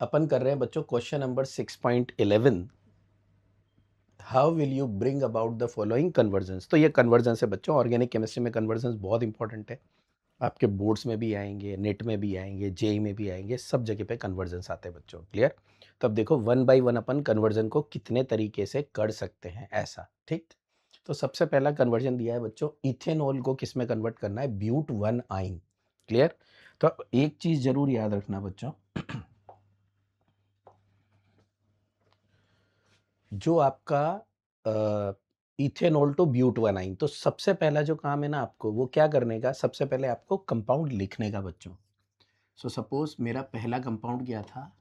अपन कर रहे हैं बच्चों question number 6.11, how will you bring about the following convergence. तो ये कन्वर्जन्स है बच्चों, ऑर्गेनिक केमिस्ट्री में कन्वर्जन्स बहुत इंपॉर्टेंट है। आपके बोर्ड्स में भी आएंगे, नेट में भी आएंगे, जेई में भी आएंगे, सब जगह पे कन्वर्जन्स आते हैं बच्चों। क्लियर। तो अब देखो one by one upon conversion को कितने तरीके से कर सकते हैं ऐसा, ठीक। तो सबसे पहला कन्वर्जन दिया है बच्चों, इथेनॉल को किस में कन्वर्ट करना है, ब्यूट वन आइन। क्लियर। तो एक चीज जरूर याद रखना बच्चों, जो आपका इथेनॉल टू ब्यूट वन आइन, तो सबसे पहला जो काम है ना आपको वो क्या करने का, सबसे पहले आपको कंपाउंड लिखने का बच्चों। सो सपोज मेरा पहला कंपाउंड क्या था,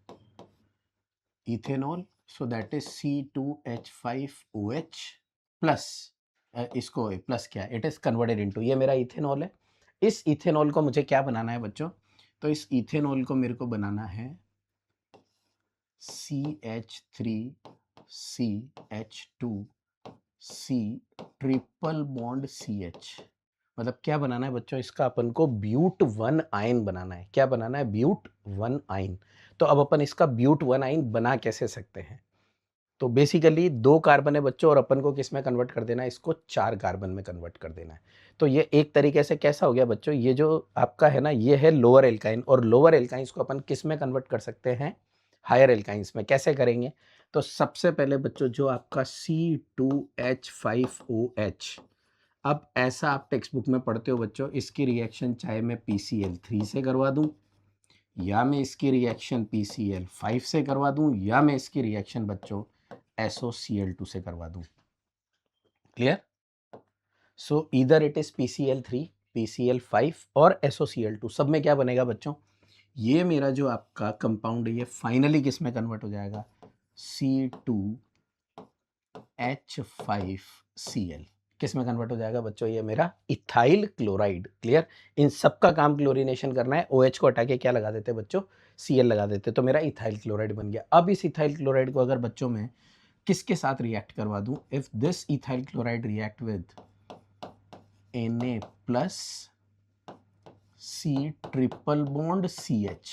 ethanol. So that is C2H5OH plus, इसको प्लस क्या, इट इज कन्वर्टेड इनटू, ये मेरा इथेनॉल है। इस इथेनॉल को मुझे क्या बनाना है बच्चों, तो इस इथेनॉल को मेरे को बनाना है CH3CH2C ट्रिपल बॉन्ड CH। मतलब क्या बनाना है बच्चों, इसका अपन को ब्यूट वन आयन बनाना है। क्या बनाना है, ब्यूट वन आयन। तो अब अपन इसका ब्यूट वन आयन बना कैसे सकते हैं, तो बेसिकली 2 कार्बन है बच्चों और अपन को किस में कन्वर्ट कर देना है, इसको 4 कार्बन में कन्वर्ट कर देना है। तो ये एक तरीके से कैसा हो गया बच्चों, ये जो आपका है ना, ये है लोअर एल्काइन, और लोअर एल्काइंस को अपन किस में कन्वर्ट कर सकते हैं, हायर एल्काइंस में। कैसे करेंगे, तो सबसे पहले बच्चों जो आपका C2H5OH, अब ऐसा आप टेक्स्ट बुक में पढ़ते हो बच्चों, इसकी रिएक्शन चाहे मैं PCl3 से करवा दूं, या मैं इसकी रिएक्शन PCl5 से करवा दूं, या मैं इसकी रिएक्शन बच्चों SOCl2 से करवा दूं। क्लियर। सो इधर इट इज PCl3, PCl5 और SOCl2, सब में क्या बनेगा बच्चों, ये मेरा जो आपका कंपाउंड है ये फाइनली किस में कन्वर्ट हो जाएगा, C2H5Cl। किस में कन्वर्ट हो जाएगा बच्चों, ये मेरा इथाइल क्लोराइड। क्लियर। इन सब का काम क्लोरीनेशन करना है, OH को हटा के क्या लगा देते बच्चों, Cl लगा देते, तो मेरा इथाइल क्लोराइड बन गया। अब इस इथाइल क्लोराइड को अगर बच्चों में किसके साथ रिएक्ट करवा दूं, if this ethyl chloride react with Na plus C triple bond CH,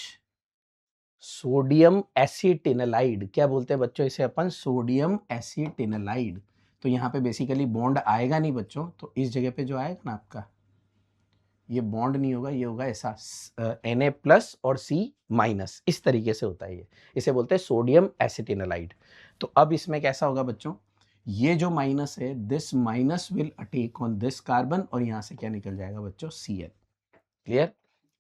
sodium acetylide, क्या बोलते हैं बच्चों इसे अपन, सोडियम एसिटिनलाइड। तो यहाँ पे बेसिकली बॉन्ड आएगा नहीं बच्चों, तो इस जगह पे जो आएगा ना आपका, ये बॉन्ड नहीं होगा, ये होगा ऐसा Na प्लस और C माइनस, इस तरीके से होता है ये, इसे बोलते हैं सोडियम एसिटिनलाइड। तो अब इसमें कैसा होगा बच्चों, ये जो माइनस है, this minus will attack on this carbon, और यहाँ से क्या निकल जाएगा बच्चों, Cl। क्लियर।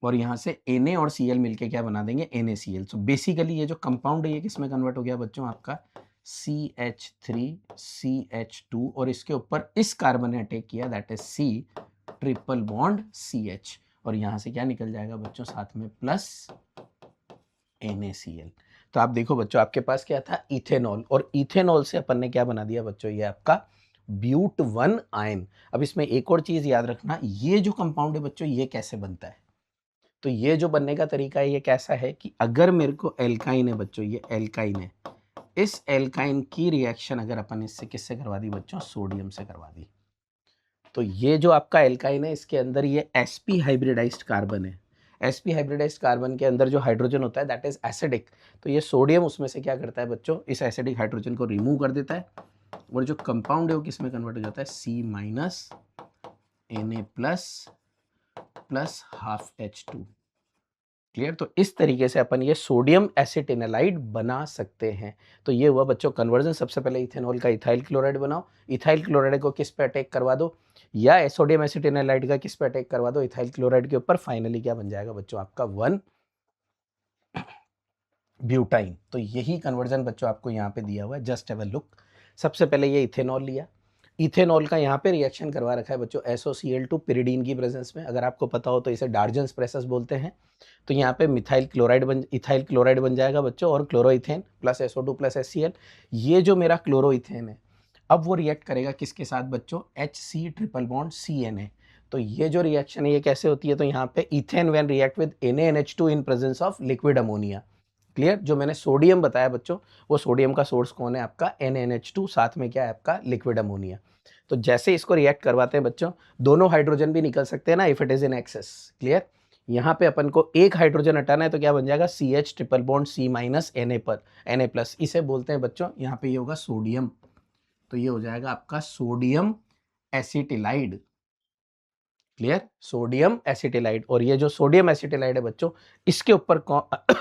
और यहाँ से Na और Cl मिलके क्या बना देंगे, NaCl। सो बेसिकली ये जो कंपाउंड है ये किस में कन्वर्ट हो गया बच्चों, आपका CH3CH2, और इसके ऊपर इस कार्बन ने अटैक किया, that is C triple bond CH, और यहाँ से क्या निकल जाएगा बच्चों, साथ में प्लस NaCl। तो आप देखो बच्चों, आपके पास क्या था, इथेनॉल, और इथेनॉल से अपन ने क्या बना दिया बच्चों, ये आपका ब्यूट वन आयन। अब इसमें एक और चीज याद रखना, ये जो कंपाउंड है बच्चों ये कैसे बनता है, तो ये जो बनने का तरीका है ये कैसा है कि अगर मेरे को एल्काइन है बच्चों, ये एल्काइन है, इस एल्काइन की रिएक्शन अगर अपन इससे किससे करवा दी बच्चों, सोडियम से करवा दी, तो ये जो आपका एल्काइन है इसके अंदर ये sp हाइब्रिडाइज्ड कार्बन है। sp हाइब्रिडाइज्ड कार्बन के अंदर जो हाइड्रोजन होता है दैट इज एसिडिक, तो ये सोडियम उसमें से क्या करता है बच्चों, इस एसिडिक हाइड्रोजन को रिमूव कर देता है, और जो कंपाउंड है वो किस में कन्वर्ट हो जाता है, C minus Na plus plus half H2। Clear. तो इस तरीके से अपन ये सोडियम एसिटिनलाइड बना सकते हैं। तो ये हुआ बच्चों कन्वर्जन, सबसे पहले इथेनॉल का इथाइल क्लोराइड बनाओ, इथाइल क्लोराइड को किस पे अटैक करवा दो, या सोडियम एसिटिनलाइड का किस पे अटैक करवा दो, इथाइल क्लोराइड के ऊपर, फाइनली क्या बन जाएगा बच्चों, आपका वन ब्यूटाइन। तो यही कन्वर्जन बच्चों आपको यहाँ पे दिया हुआ है, जस्ट हैव अ लुक। सबसे पहले ये इथेनॉल लिया, इथेनॉल का यहाँ पे रिएक्शन करवा रखा है बच्चों SOCl2 पिरिडीन की प्रेजेंस में, अगर आपको पता हो तो इसे डार्जन्स प्रेसेस बोलते हैं। तो यहाँ पे इथाइल क्लोराइड बन जाएगा बच्चों, और chloroethane plus SO2 plus HCl। ये जो मेरा क्लोरोइथेन है अब वो रिएक्ट करेगा किसके साथ बच्चों, HC ट्रिपल बॉन्ड CNA। तो ये जो रिएक्शन है ये कैसे होती है, तो यहाँ पे ethane when react with NaNH2 in presence of liquid ammonia. Clear. जो मैंने सोडियम बताया बच्चों, वो सोडियम का सोर्स कौन है, आपका NaNH2, साथ में क्या है आपका लिक्विड अमोनिया। तो जैसे इसको रिएक्ट करवाते हैं बच्चों, दोनों हाइड्रोजन भी निकल सकते हैं ना, if it is in excess. Clear. यहाँ पे अपन को एक हाइड्रोजन हटाना है तो क्या बन जाएगा CH triple bond C minus Na पर Na+, इसे बोलते हैं बच्चों, यहाँ पे ये होगा सोडियम, तो ये हो जाएगा आपका sodium acetylide. Clear, sodium acetylide. और ये जो सोडियम एसिटिलाइड है बच्चों, इसके ऊपर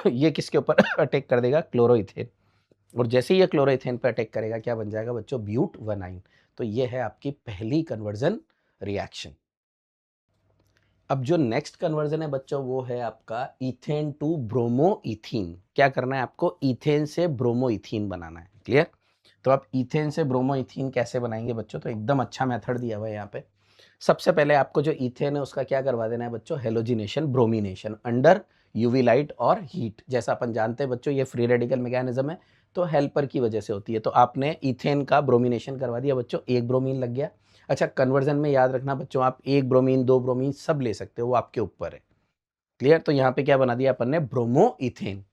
ये किसके ऊपर अटैक कर देगा, क्लोरोइथेन। और जैसे ये क्लोरोइथेन पे अटैक करेगा क्या बन जाएगा बच्चों, ब्यूट 1 आइन। तो ये है आपकी पहली कन्वर्जन रिएक्शन। अब जो नेक्स्ट कन्वर्जन है बच्चों वो है आपका इथेन टू ब्रोमो इथीन। क्या करना है आपको, इथेन से ब्रोमो इथीन बनाना है। क्लियर, तो आप इथेन से ब्रोमो इथीन कैसे बनाएंगे बच्चों, तो एकदम अच्छा मेथड दिया हुआ है यहाँ पे। सबसे पहले आपको जो इथेन है उसका क्या करवा देना है बच्चों, halogenation, bromination under UV light और हीट। जैसा अपन जानते हैं बच्चों ये फ्री रेडिकल मैकेनिज्म है, तो हेल्पर की वजह से होती है। तो आपने इथेन का ब्रोमिनेशन करवा दिया बच्चों, एक ब्रोमीन लग गया। अच्छा, कन्वर्जन में याद रखना बच्चों, आप एक ब्रोमीन, दो ब्रोमीन सब ले सकते हो, वो आपके ऊपर है। क्लियर, तो यहाँ पे क्या बना दिया अपन ने, ब्रोमो इथेन।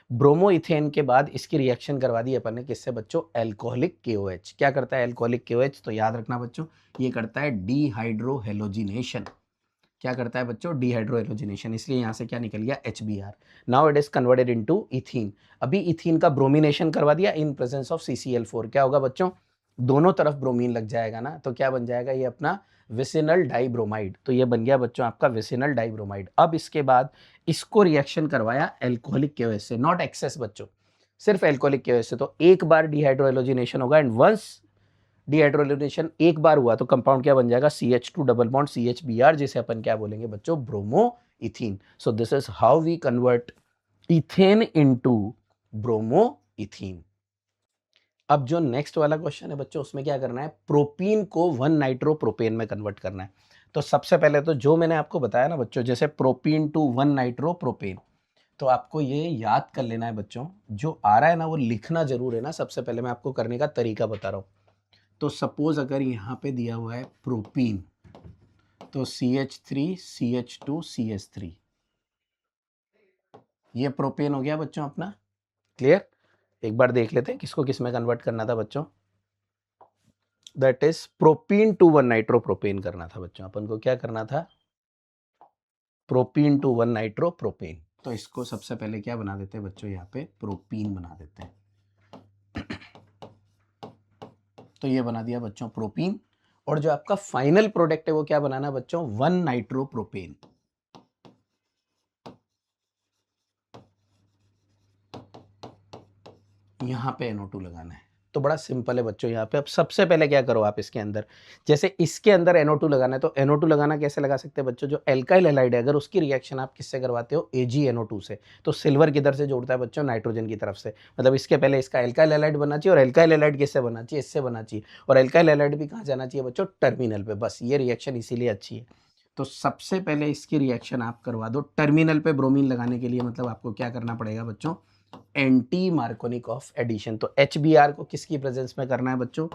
ब्रोमो इथेन के बाद इसकी रिएक्शन करवा दी अपन ने किससे बच्चों, एल्कोहलिक KOH। क्या करता है एल्कोहलिक KOH, तो याद रखना बच्चों, ये करता है डीहाइड्रोहेलोजिनेशन। क्या करता है बच्चों, डीहाइड्रोहेलोजिनेशन। इसलिए यहाँ से क्या निकल गया, HBr। Now it is converted into ethene. अभी इथीन का ब्रोमिनेशन करवा दिया इन प्रेजेंस ऑफ CCl4। क्या होगा बच्चों, दोनों तरफ ब्रोमीन लग जाएगा ना, तो क्या बन जाएगा, ये अपना विसिनल डाइब्रोमाइड। तो ये बन गया बच्चों आपका विसिनल डाइब्रोमाइड। अब इसके बाद इसको रिएक्शन करवाया एल्कोहलिक KOH से, नॉट एक्सेस बच्चों, सिर्फ एल्कोहलिक KOH से। तो एक बार डीहाइड्रोहेलोजिनेशन होगा, एंड वंस डीहाइड्रोलिनेशन एक बार हुआ तो कंपाउंड क्या बन जाएगा, CH2 डबल बॉन्ड CHBr, जिसे अपन क्या बोलेंगे बच्चों, bromoethene. So this is how we convert ethane into bromoethene. अब जो नेक्स्ट वाला क्वेश्चन है बच्चों, उसमें क्या करना है, प्रोपीन को 1 नाइट्रो प्रोपेन में कन्वर्ट करना है। तो सबसे पहले तो जो मैंने आपको बताया ना बच्चों, जैसे प्रोपीन टू 1 नाइट्रो प्रोपेन, तो आपको ये याद कर लेना है बच्चों, जो आ रहा है ना वो लिखना जरूर है ना। सबसे पहले मैं आपको करने का तरीका बता रहा हूँ। तो सपोज अगर यहाँ पे दिया हुआ है प्रोपीन, तो CH3 CH2 CH3, ये प्रोपेन हो गया बच्चों अपना। क्लियर, एक बार देख लेते हैं किसको किस में कन्वर्ट करना था बच्चों। That is propene to 1 nitro propane करना था बच्चों, अपन को क्या करना था, प्रोपीन टू 1 नाइट्रो प्रोपेन। तो इसको सबसे पहले क्या बना देते हैं बच्चों, यहाँ पे प्रोपीन बना देते हैं। तो ये बना दिया बच्चों प्रोपीन। और जो आपका फाइनल प्रोडक्ट है वो क्या बनाना है बच्चों, 1 नाइट्रो प्रोपेन। यहां पे NO2 लगाना है। तो बड़ा सिंपल है बच्चों यहाँ पे। अब सबसे पहले क्या करो आप, इसके अंदर, जैसे इसके अंदर NO2 लगाना है, तो NO2 लगाना कैसे लगा सकते हैं बच्चों, जो एल्काइल हैलाइड है अगर उसकी रिएक्शन आप किससे करवाते हो, AgNO2 से, तो सिल्वर किधर से जोड़ता है बच्चों, नाइट्रोजन की तरफ से। मतलब इसके पहले इसका एल्काइल हैलाइड बनना चाहिए, और एल्काइल हैलाइड किससे बनना चाहिए, इससे बनना चाहिए। और एल्काइल हैलाइड भी कहाँ जाना चाहिए बच्चों, टर्मिनल पे। बस ये रिएक्शन इसीलिए अच्छी है। तो सबसे पहले इसकी रिएक्शन आप करवा दो टर्मिनल पे ब्रोमीन लगाने के लिए। मतलब आपको क्या करना पड़ेगा बच्चों, एंटी मार्कोनिक ऑफ एडिशन। तो HBr को किसकी प्रेजेंस में करना है बच्चों,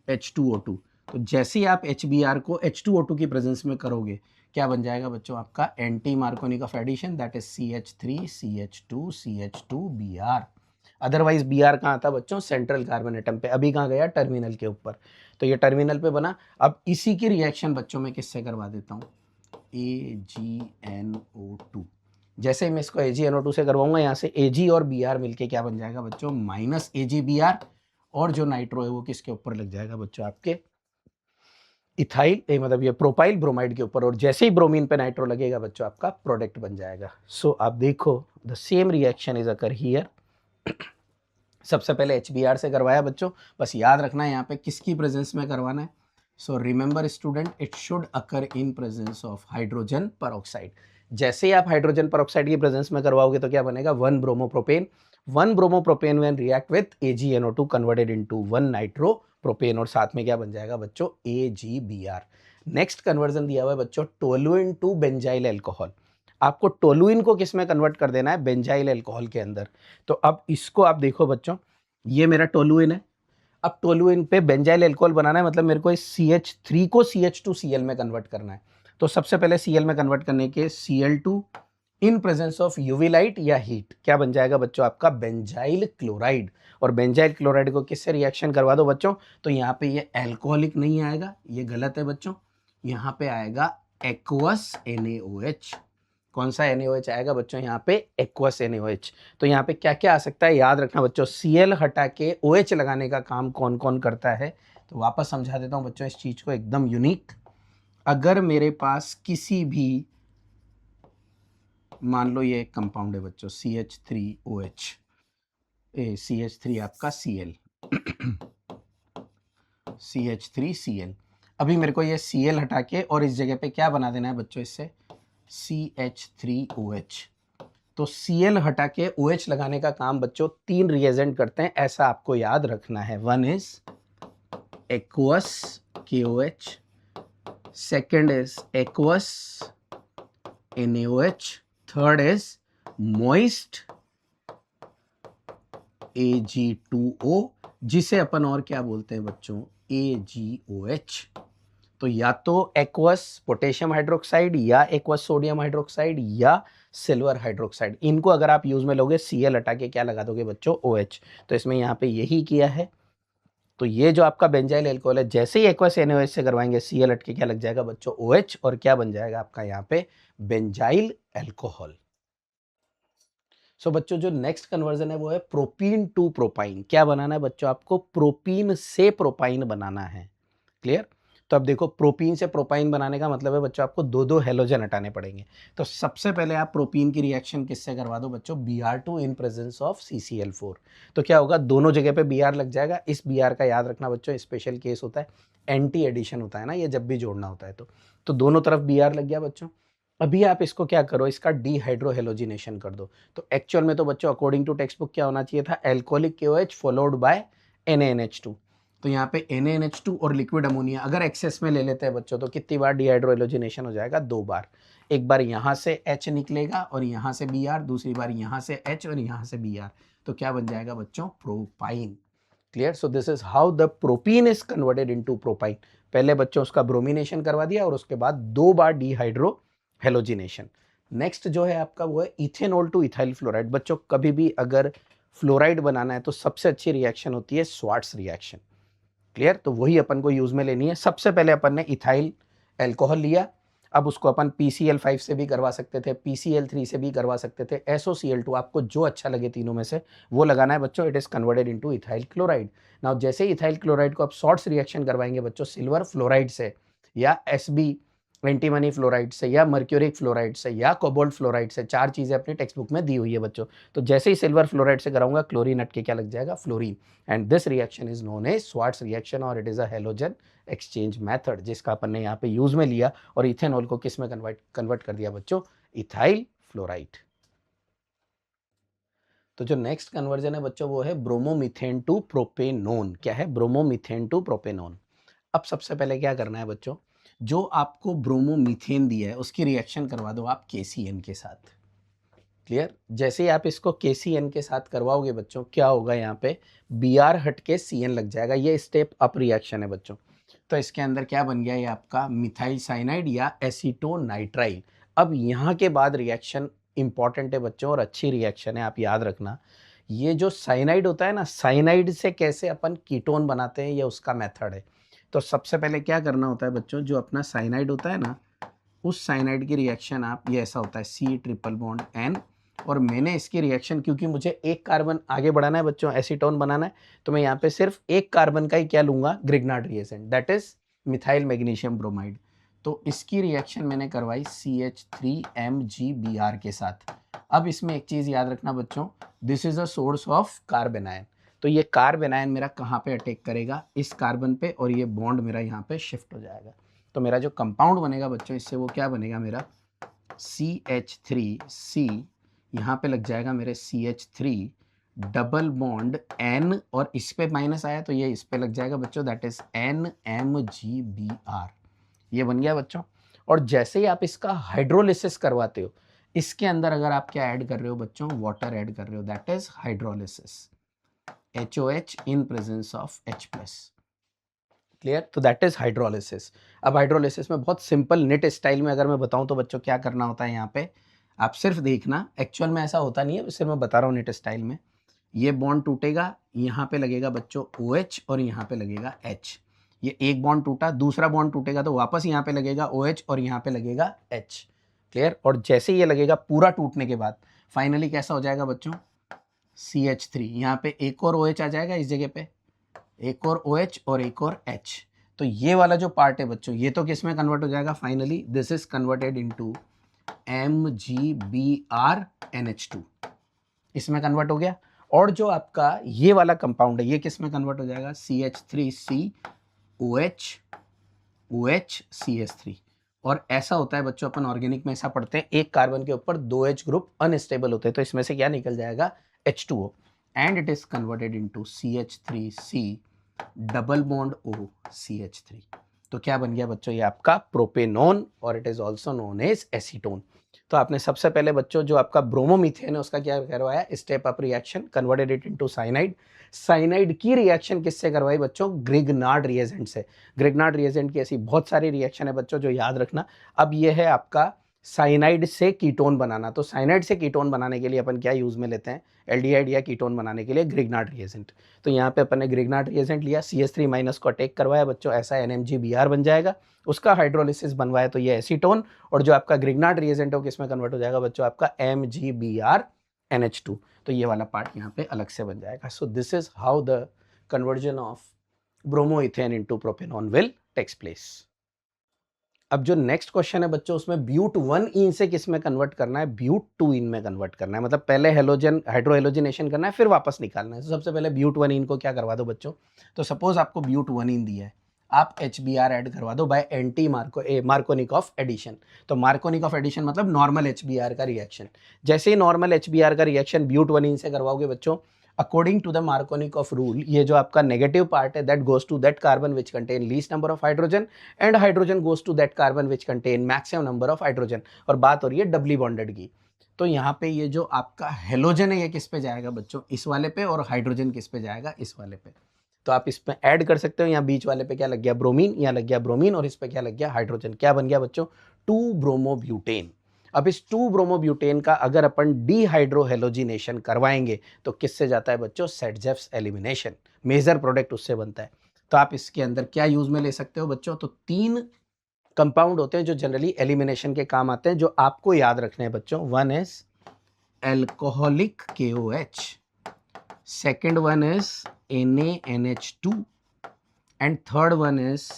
H2O2। तो जैसे ही आप HBr को H2O2 की प्रेजेंस में करोगे, क्या बन जाएगा बच्चों आपका anti Markovnikov addition, that is CH3 CH2 CH2Br। Otherwise Br कहाँ था बच्चों, सेंट्रल कार्बन एटम पे, अभी कहाँ गया, टर्मिनल के ऊपर। तो ये टर्मिनल पे बना। अब इसी की रिएक्शन बच्चों में किससे करवा देता हूँ, AgNO2। जैसे ही मैं इसको AgNO2 से करवाऊंगा, यहाँ से Ag और Br मिलके क्या बन जाएगा बच्चों, माइनस AgBr। और जो नाइट्रो है वो किसके ऊपर लग जाएगा बच्चों, आपके इथाइल मतलब ये प्रोपाइल ब्रोमाइड के ऊपर। और जैसे ही ब्रोमीन पे नाइट्रो लगेगा बच्चों, आपका प्रोडक्ट बन जाएगा। सो आप देखो, the same reaction is occur here. सबसे पहले HBr से करवाया बच्चों, बस याद रखना है यहाँ पे किसकी प्रेजेंस में करवाना है। So remember student, it should occur in presence of hydrogen peroxide. जैसे ही आप हाइड्रोजन परऑक्साइड की प्रेजेंस में करवाओगे तो क्या बनेगा, 1 bromopropane. 1 bromopropane when react with AgNO2 converted into 1 nitro propane, और साथ में क्या बन जाएगा बच्चों, AgBr। नेक्स्ट कन्वर्जन दिया हुआ है बच्चों, टोलुइन टू बेंजाइल एल्कोहल। आपको टोलुइन को किस में कन्वर्ट कर देना है, बेंजाइल एल्कोहल के अंदर। तो अब इसको आप देखो बच्चों, ये मेरा टोलुइन है। अब टोलुइन पे बेंजाइल एल्कोहल बनाना है, मतलब मेरे को इस CH3 को CH2Cl में कन्वर्ट करना है। तो सबसे पहले Cl में कन्वर्ट करने के Cl2 in presence of UV light या हीट, क्या बन जाएगा बच्चों आपका, बेंजाइल क्लोराइड। और बेंजाइल क्लोराइड को किससे रिएक्शन करवा दो बच्चों, तो यहाँ पे ये एल्कोहलिक नहीं आएगा, ये गलत है बच्चों। यहाँ पे आएगा एक्वस NaOH। कौन सा NaOH आएगा बच्चों यहाँ पे? Aqueous NaOH। तो यहाँ पे क्या क्या आ सकता है याद रखना बच्चों, Cl हटा के OH लगाने का काम कौन कौन करता है। तो वापस समझा देता हूँ बच्चों इस चीज को, एकदम यूनिक। अगर मेरे पास किसी भी, मान लो ये एक कंपाउंड है बच्चों CH3OH, CH3 आपका Cl CH3Cl। अभी मेरे को ये Cl हटा के और इस जगह पे क्या बना देना है बच्चों, इससे CH3OH। तो Cl हटा के OH लगाने का काम बच्चों 3 रिएजेंट करते हैं, ऐसा आपको याद रखना है। One is aqueous KOH, second is aqueous NaOH, third is moist Ag2O, जिसे अपन और क्या बोलते हैं बच्चों, AgOH। तो या तो एक्वस पोटेशियम हाइड्रोक्साइड या एक्वस सोडियम हाइड्रोक्साइड या सिल्वर हाइड्रोक्साइड, इनको अगर आप यूज में लोगे Cl हटा के क्या लगा दोगे बच्चों, OH। तो इसमें यहाँ पे यही किया है। तो ये जो आपका बेंजाइल एल्कोहल है, जैसे ही एक्वस NaOH से करवाएंगे Cl हट के क्या लग जाएगा बच्चों, OH, और क्या बन जाएगा आपका यहाँ पे बेंजाइल एल्कोहल। सो बच्चों जो नेक्स्ट कन्वर्जन है वो है प्रोपीन टू प्रोपाइन। क्या बनाना है बच्चों, आपको प्रोपीन से प्रोपाइन बनाना है। क्लियर? तो अब देखो, प्रोपीन से प्रोपाइन बनाने का मतलब है बच्चों आपको दो दो हेलोजन हटाने पड़ेंगे। तो सबसे पहले आप प्रोपीन की रिएक्शन किससे करवा दो बच्चों, Br2 in presence of CCl4। तो क्या होगा, दोनों जगह पे Br लग जाएगा। इस Br का याद रखना बच्चों, स्पेशल केस होता है, एंटी एडिशन होता है ना ये, जब भी जोड़ना होता है तो दोनों तरफ Br लग गया बच्चों। अभी आप इसको क्या करो, इसका डिहाइड्रोहेलोजिनेशन कर दो। तो एक्चुअल में तो बच्चों अकॉर्डिंग टू टेक्स्ट बुक क्या होना चाहिए था, alcoholic KOH followed by NaNH2। तो यहाँ पे NaNH2 और लिक्विड अमोनिया अगर एक्सेस में ले लेते हैं बच्चों, तो कितनी बार डिहाइड्रोहेलोजिनेशन हो जाएगा, 2 बार। एक बार यहाँ से H निकलेगा और यहाँ से Br, दूसरी बार यहाँ से H और यहाँ से Br। तो क्या बन जाएगा बच्चों, propyne. Clear? So this is how the propene is converted into propyne. पहले बच्चों उसका ब्रोमिनेशन करवा दिया और उसके बाद 2 बार डिहाइड्रो हेलोजिनेशन। नेक्स्ट जो है आपका वो है इथेनॉल टू इथाइल फ्लोराइड। बच्चों कभी भी अगर फ्लोराइड बनाना है तो सबसे अच्छी रिएक्शन होती है स्वार्ट्स रिएक्शन। क्लियर? तो वही अपन को यूज में लेनी है। सबसे पहले अपन ने इथाइल एल्कोहल लिया, अब उसको अपन PCl5 से भी करवा सकते थे, PCl3 से भी करवा सकते थे, SOCl2, आपको जो अच्छा लगे तीनों में से वो लगाना है बच्चों। It is converted into ethyl chloride. Now जैसे ही इथाइल क्लोराइड को आप शॉर्ट्स रिएक्शन करवाएंगे बच्चों सिल्वर फ्लोराइड से या SB एंटीमनी फ्लोराइड से या मर्क्यूरिक फ्लोराइड से या कोबाल्ट फ्लोराइड से, 4 चीजें अपनी टेक्स्ट बुक में दी हुई है बच्चों। तो जैसे ही सिल्वर फ्लोराइड से कराऊंगा, क्लोरीन हट के क्या लग जाएगा, fluorine. And this reaction is known as Swarts reaction और it is a halogen exchange method, जिसका अपन ने यहाँ पे यूज में लिया और इथेनॉल को किस में कन्वर्ट कर दिया बच्चों, इथाइल फ्लोराइड। तो जो नेक्स्ट कन्वर्जन है बच्चों वो है ब्रोमोमीथेन टू प्रोपेनोन। क्या है, ब्रोमोमीथेन टू प्रोपेनोन। अब सबसे पहले क्या करना है बच्चों, जो आपको ब्रोमोमीथेन दिया है उसकी रिएक्शन करवा दो आप KCN के साथ। क्लियर? जैसे ही आप इसको KCN के साथ करवाओगे बच्चों, क्या होगा, यहाँ पे Br हट के CN लग जाएगा। ये स्टेप अप रिएक्शन है बच्चों। तो इसके अंदर क्या बन गया, ये आपका मिथाइल साइनाइड या एसीटोनाइट्राइल। अब यहाँ के बाद रिएक्शन इंपॉर्टेंट है बच्चों और अच्छी रिएक्शन है, आप याद रखना। ये जो साइनाइड होता है ना, साइनाइड से कैसे अपन कीटोन बनाते हैं, ये उसका मेथड है। तो सबसे पहले क्या करना होता है बच्चों, जो अपना साइनाइड होता है ना, उस साइनाइड की रिएक्शन आप, ये ऐसा होता है C∧N, और मैंने इसकी रिएक्शन, क्योंकि मुझे एक कार्बन आगे बढ़ाना है बच्चों, एसीटोन बनाना है, तो मैं यहाँ पे सिर्फ एक कार्बन का ही क्या लूंगा, Grignard reagent, that is methyl magnesium bromide. तो इसकी रिएक्शन मैंने करवाई CH3MgBr के साथ। अब इसमें एक चीज याद रखना बच्चों, this is a source of carbon ion. तो ये कार्बन आयन मेरा कहाँ पे अटैक करेगा, इस कार्बन पे, और ये बॉन्ड मेरा यहाँ पे शिफ्ट हो जाएगा। तो मेरा जो कंपाउंड बनेगा बच्चों, इससे वो क्या बनेगा, मेरा CH3C, यहाँ पे लग जाएगा मेरे CH3 डबल बॉन्ड N, और इस पे माइनस आया तो ये इस पे लग जाएगा बच्चों, दैट इज NMgBr। ये बन गया बच्चों। और जैसे ही आप इसका हाइड्रोलिसिस करवाते हो, इसके अंदर अगर आप क्या ऐड कर रहे हो बच्चों, वाटर ऐड कर रहे हो, that is hydrolysis, HOH in presence of H+। Clear? तो दैट इज हाइड्रोलिसिस। अब हाइड्रोलिसिस में बहुत सिंपल निट स्टाइल में अगर मैं बताऊं तो बच्चों क्या करना होता है, यहाँ पे आप सिर्फ देखना, एक्चुअल में ऐसा होता नहीं है, सिर्फ मैं बता रहा हूँ निट स्टाइल में। ये बॉन्ड टूटेगा, यहाँ पे लगेगा बच्चों OH और यहाँ पे लगेगा H। ये एक बॉन्ड टूटा, दूसरा बॉन्ड टूटेगा तो वापस यहाँ पे लगेगा OH और यहाँ पे लगेगा H। क्लियर। और जैसे ये लगेगा पूरा टूटने के बाद फाइनली कैसा हो जाएगा बच्चों, CH3, यहाँ पे एक और OH आ जाएगा इस जगह पे, एक और OH और एक और H। तो ये वाला जो पार्ट है बच्चों ये तो किस में कन्वर्ट हो जाएगा, finally this is converted into MgBrNH2, इसमें कन्वर्ट हो गया। और जो आपका ये वाला कंपाउंड है ये किस में कन्वर्ट हो जाएगा, CH3COH OH CH3। और ऐसा होता है बच्चों, अपन ऑर्गेनिक में ऐसा पढ़ते हैं, एक कार्बन के ऊपर 2 H ग्रुप अनस्टेबल होते हैं, तो इसमें से क्या निकल जाएगा, H2O, and it is converted into CH3C double bond O CH3। तो क्या बन गया बच्चों, ये आपका प्रोपेनॉन, और it is also known as acetone. तो आपने सबसे पहले बच्चों जो आपका ब्रोमोमीथेन है उसका क्या करवाया, step up reaction, converted it into cyanide. Cyanide की रिएक्शन किससे करवाई बच्चों, ग्रिग्नार्ड रिएजेंट से। ग्रिग्नार्ड रिएजेंट की ऐसी बहुत सारी रिएक्शन है बच्चों जो याद रखना। अब ये है आपका साइनाइड से कीटोन बनाना। तो साइनाइड से कीटोन बनाने के लिए अपन क्या यूज में लेते हैं, एल्डिहाइड या कीटोन बनाने के लिए ग्रिग्नार्ड रिएजेंट। तो यहाँ पे अपन ने ग्रिग्नार्ड रिएजेंट लिया, CH3 माइनस को अटैक करवाया बच्चों, ऐसा NMgBr बन जाएगा। उसका हाइड्रोलिसिस बनवाया तो ये एसीटोन, और जो आपका ग्रिग्नार्ड रिएजेंट है वो किसमें कन्वर्ट हो जाएगा बच्चों, आपका MgBrNH2। तो ये वाला पार्ट यहाँ पे अलग से बन जाएगा। So this is how the conversion of bromoethane into propanone will takes place. अब जो नेक्स्ट क्वेश्चन है बच्चों उसमें ब्यूट 1 इन से किस में कन्वर्ट करना है, ब्यूट 2 इन में कन्वर्ट करना है। मतलब पहले हेलोजन हाइड्रोहेलोजिनेशन करना है फिर वापस निकालना है। तो सबसे पहले ब्यूट 1 इन को क्या करवा दो बच्चों, तो सपोज आपको ब्यूट 1 इन दिया है, आप HBr ऐड करवा दो बाय एंटी मार्कोनिकॉफ एडिशन। तो मार्कोनिकॉफ एडिशन मतलब नॉर्मल HBr का रिएक्शन। जैसे ही नॉर्मल HBr का रिएक्शन ब्यूट 1 इन से करवाओगे बच्चों, according to the Markovnikov rule, ये जो आपका नेगेटिव पार्ट है that goes to that carbon which contain least number of hydrogen, and hydrogen goes to that carbon which contain maximum number of hydrogen. और बात हो रही है डबली बॉन्डेड की। तो यहाँ पे ये जो आपका हेलोजन है ये किस पे जाएगा बच्चों, इस वाले पे, और हाइड्रोजन किस पे जाएगा, इस वाले पे। तो आप इसमें ऐड कर सकते हो, यहाँ बीच वाले पे क्या लग गया, ब्रोमीन, यहाँ लग गया ब्रोमीन, और इस पे क्या लग गया, हाइड्रोजन। क्या बन गया बच्चों, 2-ब्रोमोब्यूटेन। अब इस 2-ब्रोमोब्यूटेन का अगर अपन डीहाइड्रोहेलोजिनेशन करवाएंगे तो किससे जाता है बच्चों, सेटजेफ्स एलिमिनेशन, मेजर प्रोडक्ट उससे बनता है। तो आप इसके अंदर क्या यूज में ले सकते हो बच्चों, तो 3 कंपाउंड होते हैं जो जनरली एलिमिनेशन के काम आते हैं, जो आपको याद रखने हैं बच्चों। One is alcoholic KOH, second one is NaNH2, and third one is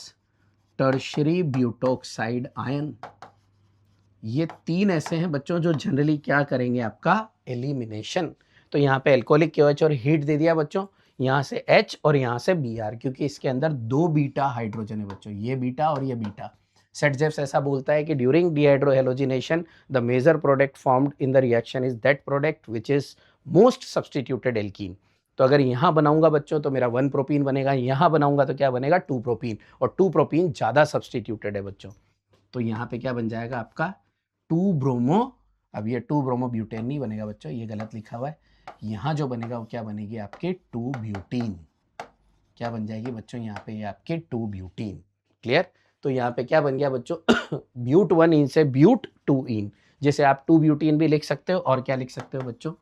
tertiary butoxide ion. ये 3 ऐसे हैं बच्चों जो जनरली क्या करेंगे, आपका एलिमिनेशन। तो यहाँ पे एल्कोहलिक KOH और हीट दे दिया बच्चों, यहाँ से H और यहाँ से Br, क्योंकि इसके अंदर 2 बीटा हाइड्रोजन है बच्चों, ये बीटा और ये बीटा। सेटजेफ्स ऐसा बोलता है कि during dehydrohalogenation the major product formed in the reaction is that product which is most substituted alkene. तो अगर यहाँ बनाऊंगा बच्चों तो मेरा 1 प्रोपीन बनेगा, यहाँ बनाऊंगा तो क्या बनेगा, 2 प्रोपीन, और 2 प्रोपीन ज़्यादा सब्सटीट्यूटेड है बच्चों। तो यहाँ पे क्या बन जाएगा आपका 2 ब्रोमो, अब ये 2 ब्रोमो ब्यूटेन नहीं बनेगा बच्चों, ये गलत लिखा हुआ है। यहाँ जो बनेगा वो क्या बनेगी, आपके 2 ब्यूटीन। क्या बन जाएगी बच्चों, यहाँ पे ये आपके 2 ब्यूटीन। क्लियर। तो यहाँ पे क्या बन गया बच्चों ब्यूट 1 इन से ब्यूट 2 इन, जिसे आप 2 ब्यूटीन भी लिख सकते हो, और क्या लिख सकते हो बच्चों,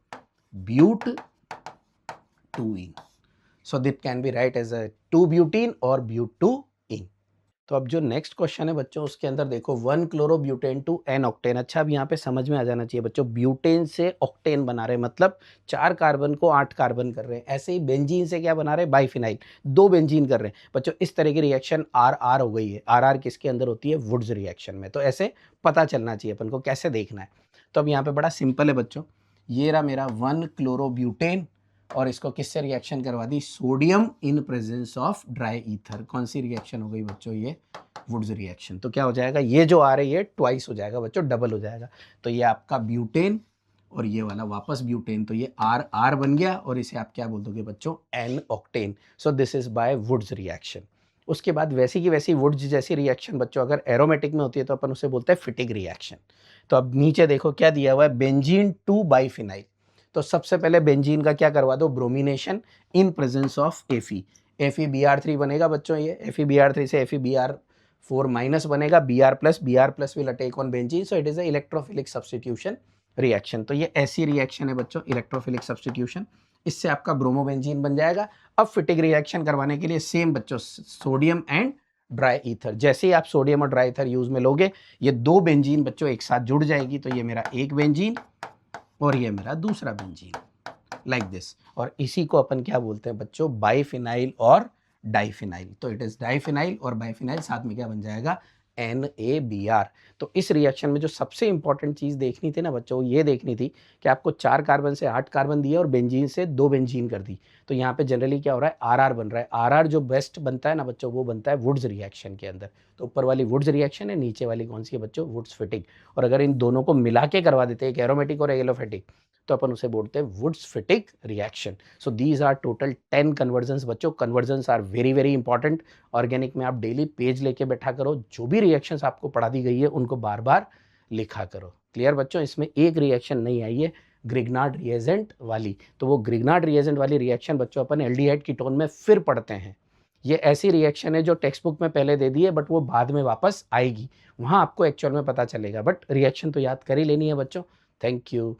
but 2 ene. So that can be write as a 2 butene और ब्यूट 2 इन। तो अब जो नेक्स्ट क्वेश्चन है बच्चों उसके अंदर देखो 1 क्लोरोब्यूटेन टू N ऑक्टेन। अच्छा अब यहाँ पे समझ में आ जाना चाहिए बच्चों, ब्यूटेन से ऑक्टेन बना रहे हैं, मतलब 4 कार्बन को 8 कार्बन कर रहे हैं। ऐसे ही बेंजीन से क्या बना रहे हैं, बाइफिनाइल, 2 बेंजीन कर रहे हैं बच्चों। इस तरह की रिएक्शन RR हो गई है। RR किसके अंदर होती है, वुड्स रिएक्शन में। तो ऐसे पता चलना चाहिए अपन को कैसे देखना है। तो अब यहाँ पे बड़ा सिंपल है बच्चों, ये रहा मेरा 1 क्लोरोब्यूटेन, और इसको किससे रिएक्शन करवा दी, sodium in presence of dry ether. कौन सी रिएक्शन हो गई बच्चों, ये वुड्स रिएक्शन। तो क्या हो जाएगा, ये जो आ रही है ट्वाइस हो जाएगा बच्चों, डबल हो जाएगा। तो ये आपका ब्यूटेन और ये वाला वापस ब्यूटेन, तो ये RR बन गया, और इसे आप क्या बोल दोगे बच्चों, N octane. So this is by Wurtz reaction. उसके बाद वैसी की वैसी वुड्स जैसी रिएक्शन बच्चों अगर एरोमेटिक में होती है तो अपन उसे बोलते हैं फिटिग रिएक्शन। तो अब नीचे देखो क्या दिया हुआ है, बेंजीन टू बाइफिनाइल। तो सबसे पहले बेंजीन का क्या करवा दो, bromination in presence of FeBr3 बनेगा बच्चों। ये FeBr3 से FeBr4 माइनस बनेगा, Br will attack on benzene, so it is a electrophilic substitution reaction. तो ये ऐसी रिएक्शन है बच्चों, इलेक्ट्रोफिलिक सब्स्टिट्यूशन। इससे आपका ब्रोमोबेंजीन बन जाएगा। अब फिटिक रिएक्शन करवाने के लिए सेम बच्चों, सोडियम एंड ड्राई ईथर। जैसे ही आप सोडियम और ड्राई ईथर यूज में लोगे, ये 2 बेंजीन बच्चों एक साथ जुड़ जाएगी, तो ये मेरा एक बेंजीन और ये मेरा दूसरा बेंजीन, लाइक दिस। और इसी को अपन क्या बोलते हैं बच्चों, बाइफिनाइल और डाइफिनाइल। तो इट इज डाइफिनाइल और बाइफिनाइल, साथ में क्या बन जाएगा, NaBr। तो इस रिएक्शन में जो सबसे इंपॉर्टेंट चीज देखनी थी ना बच्चों, ये देखनी थी कि आपको 4 कार्बन से 8 कार्बन दिए और बेंजीन से 2 बेंजीन कर दी। तो यहाँ पे जनरली क्या हो रहा है, आर बन रहा है। आर जो बेस्ट बनता है ना बच्चों, वो बनता है वुड्स रिएक्शन के अंदर। तो ऊपर वाली वुड्स रिएक्शन है, नीचे वाली कौन सी है बच्चों, वुड्स फिटिंग। और अगर इन दोनों को मिला के करवा देते हैं, एक एरोमेटिक और एलोफेटिक, तो अपन उसे बोलते हैं Wurtz Fittig reaction. So these are total 10 conversions बच्चों। Conversions are very very important. Organic में आप डेली पेज लेके बैठा करो, जो भी रिएक्शंस आपको पढ़ा दी गई है उनको बार बार लिखा करो। क्लियर बच्चों, इसमें एक रिएक्शन नहीं आई है ग्रिग्नार्ड रिएजेंट वाली। तो वो ग्रिग्नार्ड रिएजेंट वाली रिएक्शन बच्चों अपन एल्डिहाइड कीटोन में फिर पढ़ते हैं। ये ऐसी रिएक्शन है जो टेक्स्ट बुक में पहले दे दी है, बट वो बाद में वापस आएगी, वहां आपको एक्चुअल में पता चलेगा। बट रिएक्शन तो याद कर ही लेनी है बच्चों। Thank you.